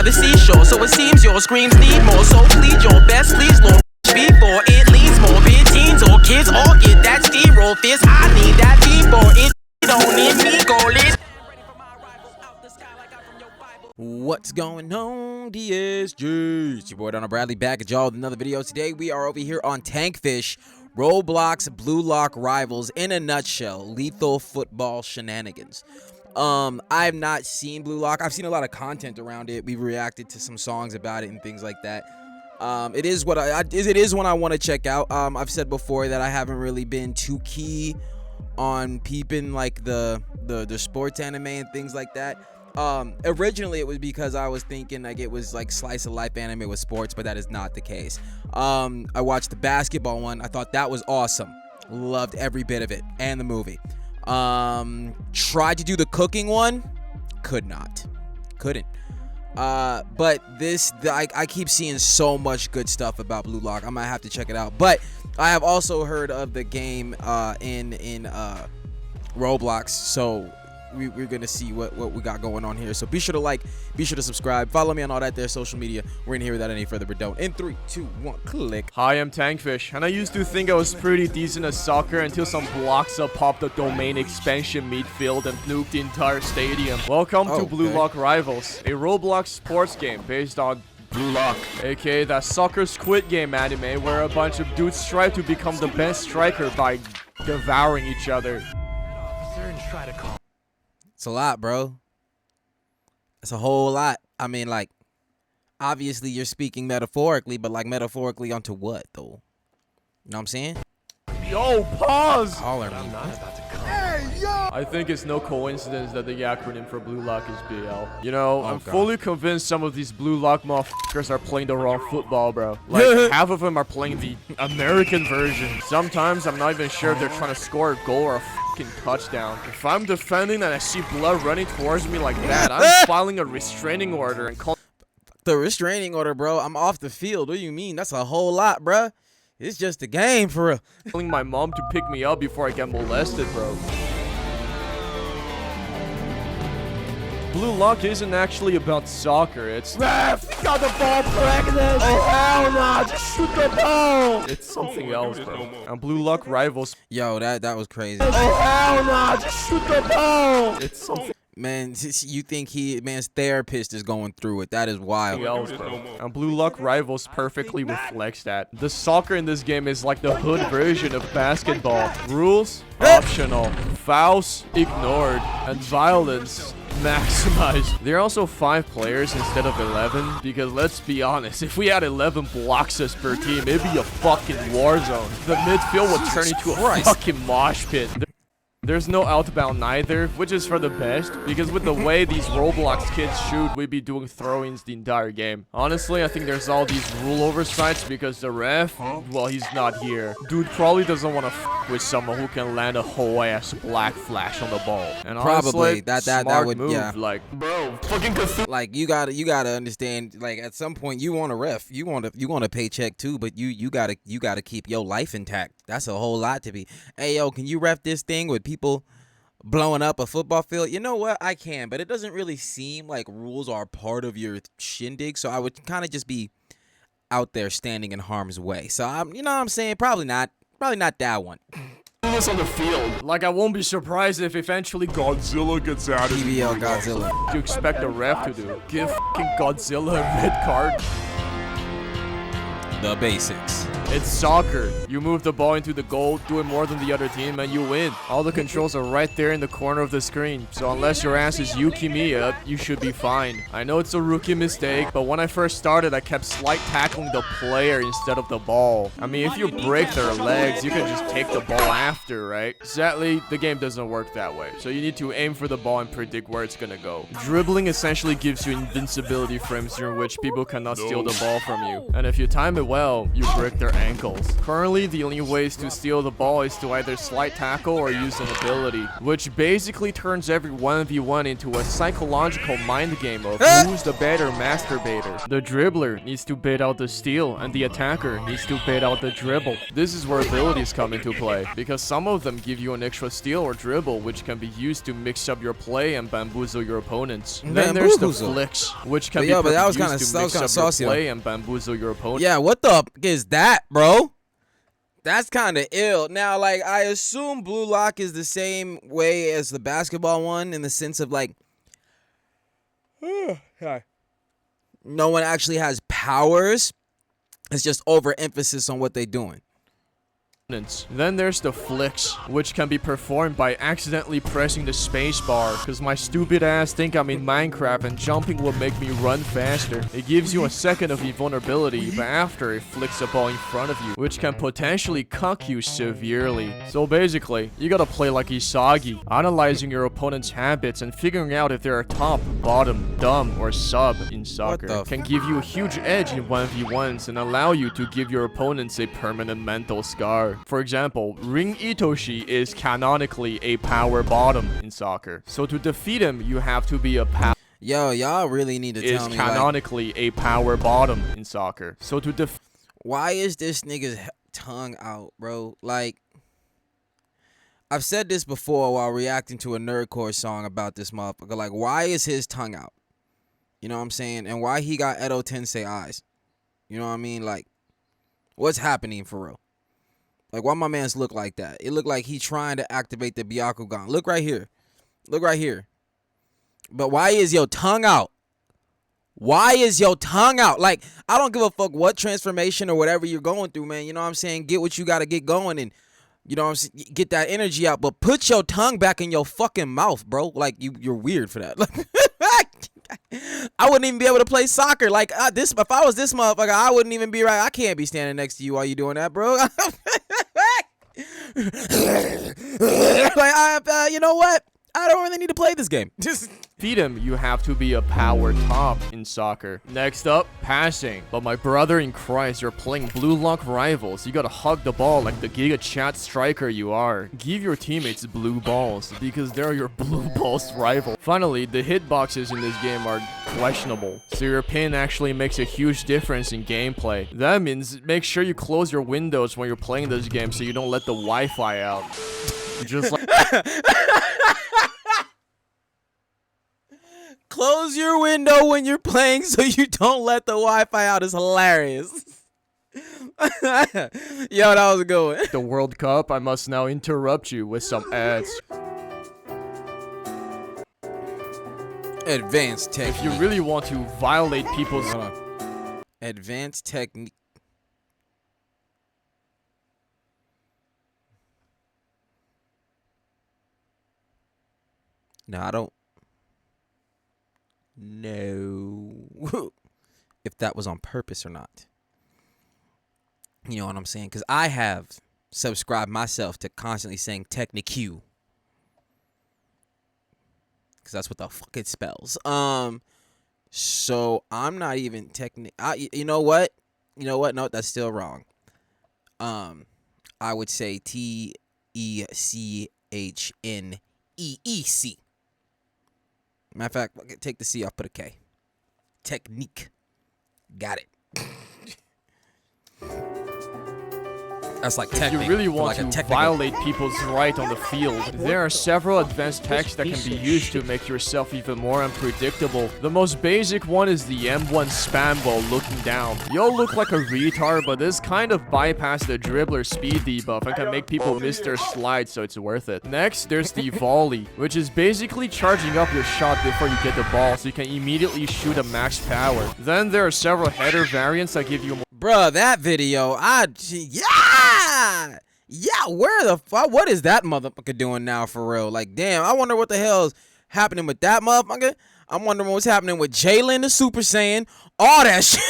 by the seashore. So it seems your screams need more. So plead your best, please, Lord. Before it leads more, big teens or kids all get that steamroll fist. I need that before it don't need me go lit. What's going on, DSG? It's your boy Darrnell Bradley back at y'all with another video. Today we are over here on Tankfish, Roblox Blue Lock Rivals in a nutshell, lethal football shenanigans. I have not seen Blue Lock. I've seen a lot of content around it. We've reacted to some songs about it and things like that. It is what it is one I want to check out. I've said before that I haven't really been too key on peeping like the sports anime and things like that. Originally it was because I was thinking like it was like slice of life anime with sports, but that is not the case. I watched the basketball one. I thought that was awesome. Loved every bit of it and the movie. Tried to do the cooking one, couldn't. But this, I keep seeing so much good stuff about Blue Lock. I might have to check it out. But I have also heard of the game in Roblox, so we're gonna see what we got going on here. So be sure to like, be sure to subscribe, follow me on all that there social media. We're in here without any further ado. In 3, 2, 1, click. Hi, I'm Tankfish, and I used to think I was pretty decent at soccer until some blocks up popped the domain expansion midfield and nuked the entire stadium. Welcome to Blue Lock Rivals, a Roblox sports game based on Blue Lock, aka that soccer Squid Game anime where a bunch of dudes strive to become the best striker by devouring each other. It's a lot, bro. It's a whole lot. I mean, like, obviously you're speaking metaphorically, but like metaphorically onto what, though? You know what I'm saying? Yo, pause! Holler me. I'm not about to come. Hey, yo! I think it's no coincidence that the acronym for Blue Lock is BL. You know, I'm fully convinced some of these Blue Lock motherfuckers are playing the wrong football, bro. Like, half of them are playing the American version. Sometimes I'm not even sure if they're trying to score a goal or a fucking touchdown. If I'm defending and I see blood running towards me like that, I'm filing a restraining order and calling the restraining order, bro. I'm off the field. What do you mean? That's a whole lot, bro. It's just a game for real. Telling my mom to pick me up before I get molested, bro. Blue Lock isn't actually about soccer. It's ref, you got the ball pregnant. Oh hell no, just shoot the ball. It's something else, bro. And Blue Lock Rivals. Yo, that was crazy. Oh hell no, just shoot the ball. It's something. Man, you think man's therapist is going through it. That is wild. Else, bro. And Blue Lock Rivals perfectly reflects that. The soccer in this game is like the hood version of basketball. Rules, optional. Fouls, ignored. And violence, maximized. There are also 5 players instead of 11. Because let's be honest, if we had 11 blockers per team, it'd be a fucking war zone. The midfield would turn into a fucking mosh pit. There's no outbound neither, which is for the best, because with the way these Roblox kids shoot, we'd be doing throw-ins the entire game. Honestly, I think there's all these rule oversights because the ref, well, he's not here. Dude probably doesn't want to f with someone who can land a whole ass black flash on the ball. And honestly, probably that would move, yeah. Like, bro, fucking like you gotta understand. Like at some point, you want a ref, you want a paycheck too, but you gotta keep your life intact. That's a whole lot to be. Hey yo, can you ref this thing with people blowing up a football field? You know what? I can, but it doesn't really seem like rules are part of your shindig. So I would kind of just be out there standing in harm's way. So I'm, you know what I'm saying? Probably not that one. This on the field. Like I won't be surprised if eventually Godzilla gets out of PBL Godzilla. What do you expect a ref to do? Give fucking Godzilla a red card? The basics. It's soccer. You move the ball into the goal, doing more than the other team, and you win. All the controls are right there in the corner of the screen. So unless your ass is Yuki Miya, you should be fine. I know it's a rookie mistake, but when I first started, I kept slight tackling the player instead of the ball. I mean, if you break their legs, you can just take the ball after, right? Sadly, the game doesn't work that way. So you need to aim for the ball and predict where it's gonna go. Dribbling essentially gives you invincibility frames during which people cannot steal the ball from you. And if you time it well, you break their ankles. Currently, the only ways to steal the ball is to either slide tackle or use an ability, which basically turns every 1v1 into a psychological mind game of who's the better masturbator. The dribbler needs to bait out the steal, and the attacker needs to bait out the dribble. This is where abilities come into play, because some of them give you an extra steal or dribble, which can be used to mix up your play and bamboozle your opponents. Then there's the flicks, which can be used to mix up your play and bamboozle your opponents. Yeah, what the f is that, bro? That's kind of ill. Now, like, I assume Blue Lock is the same way as the basketball one in the sense of, like, no one actually has powers. It's just overemphasis on what they're doing. Then there's the flicks, which can be performed by accidentally pressing the space bar, because my stupid ass think I'm in Minecraft and jumping will make me run faster. It gives you a second of invulnerability, but after it flicks the ball in front of you, which can potentially cuck you severely. So basically, you gotta play like Isagi, analyzing your opponent's habits and figuring out if they're top, bottom, dumb, or sub in soccer. Can give you a huge edge in 1v1s and allow you to give your opponents a permanent mental scar. For example, Ring Itoshi is canonically a power bottom in soccer. So to defeat him, you have to be a power. Yo, y'all really need to tell me, canonically like, a power bottom in soccer. So to why is this nigga's tongue out, bro? Like, I've said this before while reacting to a Nerdcore song about this motherfucker. Like, why is his tongue out? You know what I'm saying? And why he got Edo Tensei eyes? You know what I mean? Like, what's happening for real? Like, why my man's look like that? It looked like he trying to activate the Byakugan. Look right here. Look right here. But why is your tongue out? Why is your tongue out? Like, I don't give a fuck what transformation or whatever you're going through, man. You know what I'm saying? Get what you got to get going and, you know what I'm saying? Get that energy out. But put your tongue back in your fucking mouth, bro. Like, you're weird for that. I wouldn't even be able to play soccer. Like, if I was this motherfucker, I wouldn't even be right. I can't be standing next to you while you doing that, bro. Like, you know what? I don't really need to play this game. Just feed him, you have to be a power top in soccer. Next up, passing. But my brother in Christ, you're playing Blue Lock Rivals. You gotta hug the ball like the Giga Chat striker you are. Give your teammates blue balls, because they're your blue balls rival. Finally, the hitboxes in this game are questionable, so your pin actually makes a huge difference in gameplay. That means make sure you close your windows when you're playing this game so you don't let the Wi-Fi out. Just like close your window when you're playing so you don't let the Wi-Fi out is hilarious. Yo, that was a good one. The World Cup, I must now interrupt you with some ads. Advanced technique. If you really want to violate people's... Advanced technique. No, I don't know if that was on purpose or not. You know what I'm saying? Because I have subscribed myself to constantly saying technique, because that's what the fuck it spells. So I'm not even technique. You know what? You know what? No, that's still wrong. I would say TECHNEEC. Matter of fact, take the C off, put a K. Technique. Got it. That's like technique. If you really want to violate people's right on the field, there are several advanced techs that can be used to make yourself even more unpredictable. The most basic one is the M1 spam ball looking down. You'll look like a retard, but this kind of bypass the dribbler speed debuff and can make people miss their slides, so it's worth it. Next, there's the volley, which is basically charging up your shot before you get the ball, so you can immediately shoot at max power. Then there are several header variants that give you more... Bruh, that video, yeah, where the fuck, what is that motherfucker doing now for real? Like, damn, I wonder what the hell's happening with that motherfucker. I'm wondering what's happening with Jalen the Super Saiyan, all that shit.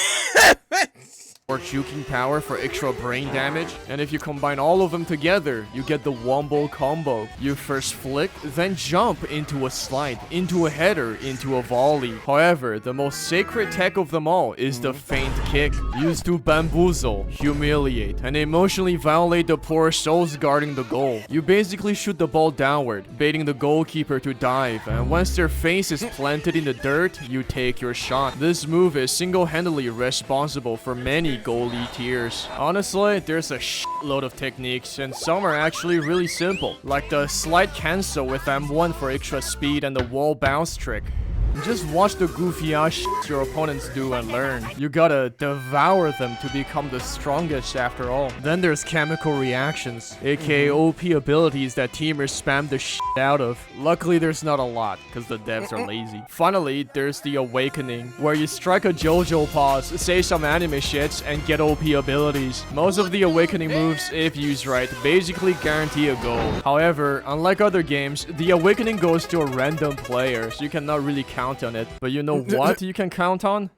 or juking power for extra brain damage. And if you combine all of them together, you get the wombo combo. You first flick, then jump into a slide, into a header, into a volley. However, the most sacred tech of them all is the feint kick, used to bamboozle, humiliate, and emotionally violate the poor souls guarding the goal. You basically shoot the ball downward, baiting the goalkeeper to dive, and once their face is planted in the dirt, you take your shot. This move is single-handedly responsible for many goalie tears. Honestly, there's a shitload of techniques, and some are actually really simple, like the slide cancel with M1 for extra speed and the wall bounce trick. Just watch the goofy ass shit your opponents do and learn. You gotta devour them to become the strongest after all. Then there's chemical reactions, aka OP abilities that teamers spam the shit out of. Luckily there's not a lot, cause the devs are lazy. Finally, there's the awakening, where you strike a JoJo pause, say some anime shits, and get OP abilities. Most of the awakening moves, if used right, basically guarantee a goal. However, unlike other games, the awakening goes to a random player, so you cannot really count on it. But you know what you can count on?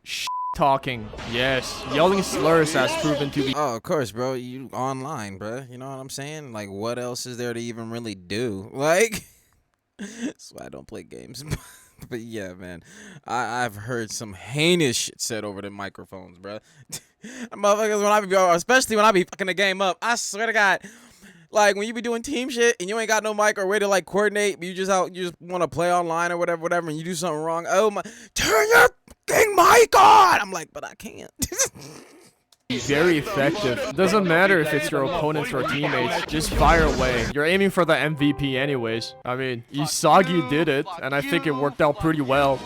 Talking. Yes, yelling slurs has proven to be— Oh, of course, bro. You online, bro. You know what I'm saying? Like, what else is there to even really do? Like, that's why I don't play games. But yeah, man, I've heard some heinous shit said over the microphones, bro. Motherfuckers, when I be, especially when I be fucking the game up, I swear to God. Like, when you be doing team shit and you ain't got no mic or way to, like, coordinate, but you just want to play online or whatever, and you do something wrong. Oh, my, turn your fucking mic on! I'm like, but I can't. very effective. Doesn't matter if it's your opponents or teammates, just fire away. You're aiming for the MVP anyways. I mean, Isagi did it, and I think it worked out pretty well.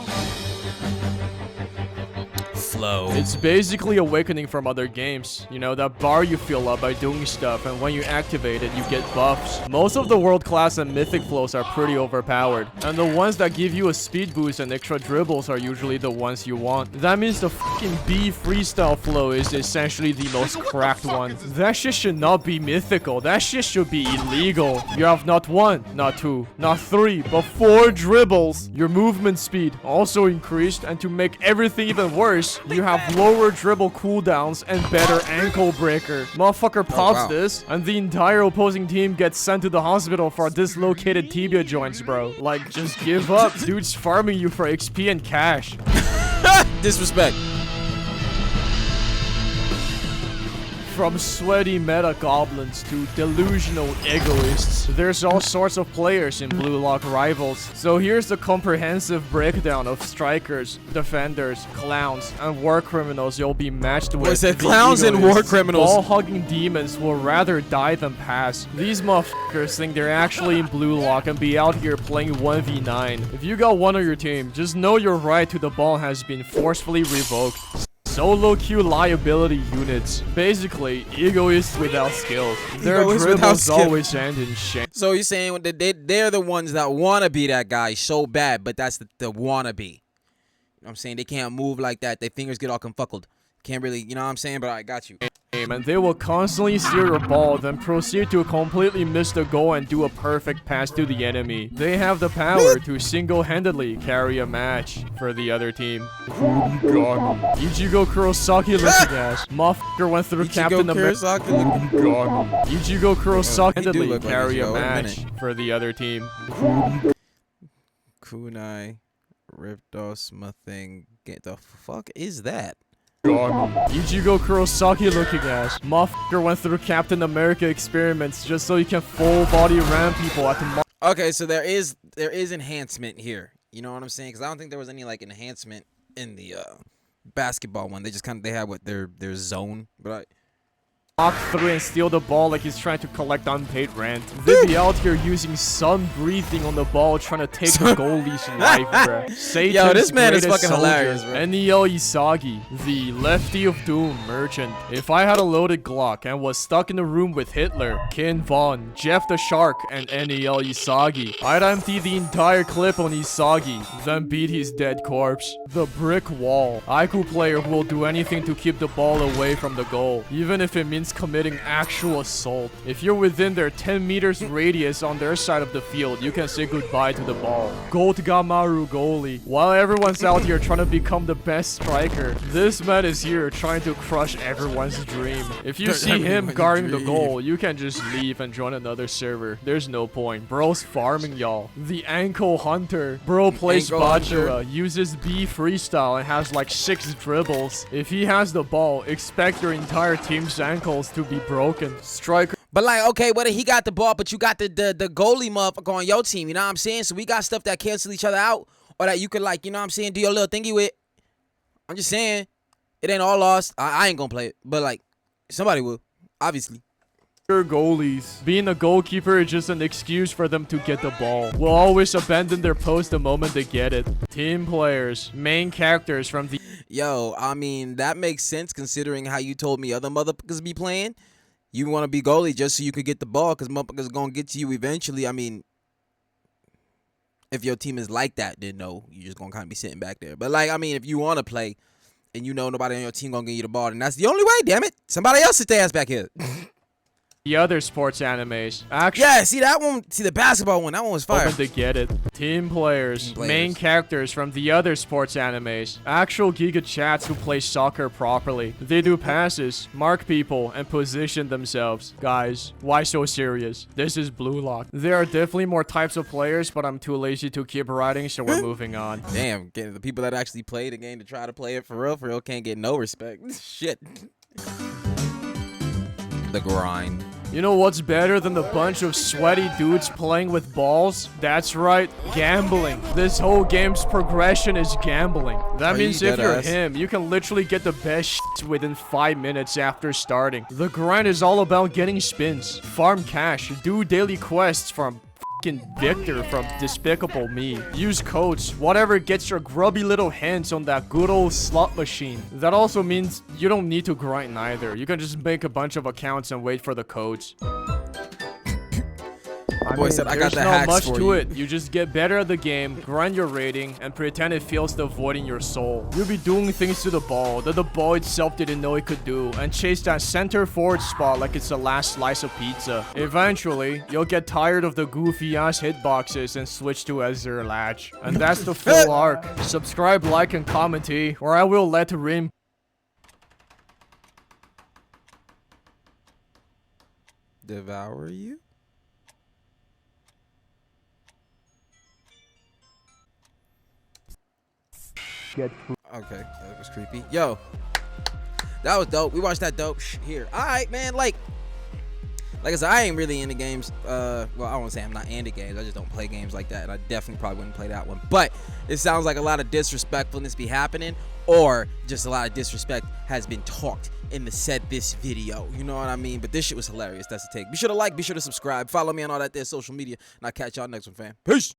Flow. It's basically awakening from other games. You know, that bar you fill up by doing stuff, and when you activate it, you get buffs. Most of the world class and mythic flows are pretty overpowered, and the ones that give you a speed boost and extra dribbles are usually the ones you want. That means the fucking B freestyle flow is essentially the most cracked one. That shit should not be mythical. That shit should be illegal. You have not one, not two, not three, but 4 dribbles. Your movement speed also increased, and to make everything even worse, you have lower dribble cooldowns and better ankle breaker. Motherfucker pops this, and the entire opposing team gets sent to the hospital for dislocated tibia joints, bro. Like, just give up. Dude's farming you for XP and cash. Disrespect. From sweaty meta goblins to delusional egoists, there's all sorts of players in Blue Lock Rivals. So here's the comprehensive breakdown of strikers, defenders, clowns, and war criminals you'll be matched with. Wait, said clowns and war criminals. Ball-hugging demons will rather die than pass. These motherfuckers think they're actually in Blue Lock and be out here playing 1v9. If you got one on your team, just know your right to the ball has been forcefully revoked. Solo queue liability units. Basically, egoists without skills. Their dribbles always end in shame. So you're saying they're the ones that want to be that guy so bad, but that's the wannabe. You know what I'm saying? They can't move like that. Their fingers get all confuckled. Can't really, you know what I'm saying? But I got you. And they will constantly steer your ball, then proceed to completely miss the goal and do a perfect pass to the enemy. They have the power to single-handedly carry a match for the other team. Ichigo Kurosaki looking ass. Motherfucker went through Captain America. Ichigo Kurosaki handedly carry a match for the other team. Kunai ripped off my thing. Get the fuck is that? Ichigo Kurosaki looking ass. Motherfucker went through Captain America experiments just so he can full body ram people at the Okay, so there is enhancement here. You know what I'm saying? Because I don't think there was any like enhancement in the basketball one. They just kind of had what their zone, but Walk through and steal the ball like he's trying to collect unpaid rent. They be out here using sun breathing on the ball trying to take the goalie's life, bruh. Satan's yo, this man is fucking soldier, hilarious, bro. Neo Isagi, the lefty of doom merchant. If I had a loaded Glock and was stuck in a room with Hitler, Ken Von, Jeff the Shark, and Neo Isagi, I'd empty the entire clip on Isagi, then beat his dead corpse. The brick wall. Aiku player who will do anything to keep the ball away from the goal, even if it means opponents committing actual assault. If you're within their 10 meters radius on their side of the field, you can say goodbye to the ball. Gold Gamaru goalie. While everyone's out here trying to become the best striker, this man is here trying to crush everyone's dream. If you see him guarding the goal, you can just leave and join another server. There's no point. Bro's farming y'all. The ankle hunter. Bro plays Bachelor, uses B freestyle and has like 6 dribbles. If he has the ball, expect your entire team's ankles to be broken. Striker. But like, okay, whether he got the ball, but you got the goalie motherfucker on your team, you know what I'm saying? So we got stuff that cancel each other out, or that you could, like, you know what I'm saying, do your little thingy with. I'm just saying, it ain't all lost. I ain't gonna play it, but like, somebody will, obviously. Goalies. Being a goalkeeper is just an excuse for them to get the ball. Will always abandon their post the moment they get it. Team players. Main characters from the... Yo, I mean, that makes sense considering how you told me other motherfuckers be playing. You want to be goalie just so you could get the ball because motherfuckers going to get to you eventually. I mean, if your team is like that, then no, you're just going to kind of be sitting back there. But like, I mean, if you want to play and you know nobody on your team going to get you the ball, then that's the only way, damn it. Somebody else sit their ass back here. The other sports animes. Actually, yeah, see that one? See the basketball one? That one was fire. To get it. Team players. Main characters from the other sports animes. Actual Giga Chats who play soccer properly. They do passes, mark people, and position themselves. Guys, why so serious? This is Blue Lock. There are definitely more types of players, but I'm too lazy to keep writing, so we're moving on. Damn, the people that actually play the game to try to play it for real can't get no respect. Shit. The grind. You know what's better than the bunch of sweaty dudes playing with balls? That's right, gambling. This whole game's progression is gambling. That means if you're him, you can literally get the best shit within 5 minutes after starting. The grind is all about getting spins, farm cash, do daily quests from Victor from Despicable Me. Use codes, whatever gets your grubby little hands on that good old slot machine. That also means you don't need to grind either. You can just make a bunch of accounts and wait for the codes. Boy said I got the hacks much for to you. it. You just get better at the game, grind your rating, and pretend it fills the void in your soul. You'll be doing things to the ball that the ball itself didn't know it could do, and chase that center forward spot like it's the last slice of pizza. Eventually, you'll get tired of the goofy ass hitboxes and switch to Azure Latch. And that's the full arc. Subscribe, like, and comment, or I will let Rim devour you. Okay, that was creepy. Yo, that was dope. We watched that dope here. All right, man. Like I said, I ain't really into games. Well, I won't say I'm not into games. I just don't play games like that, and I definitely probably wouldn't play that one. But it sounds like a lot of disrespectfulness be happening, or just a lot of disrespect has been talked in the this video. You know what I mean? But this shit was hilarious. That's the take. Be sure to like, be sure to subscribe, follow me on all that there social media, and I'll catch y'all next one, fam. Peace.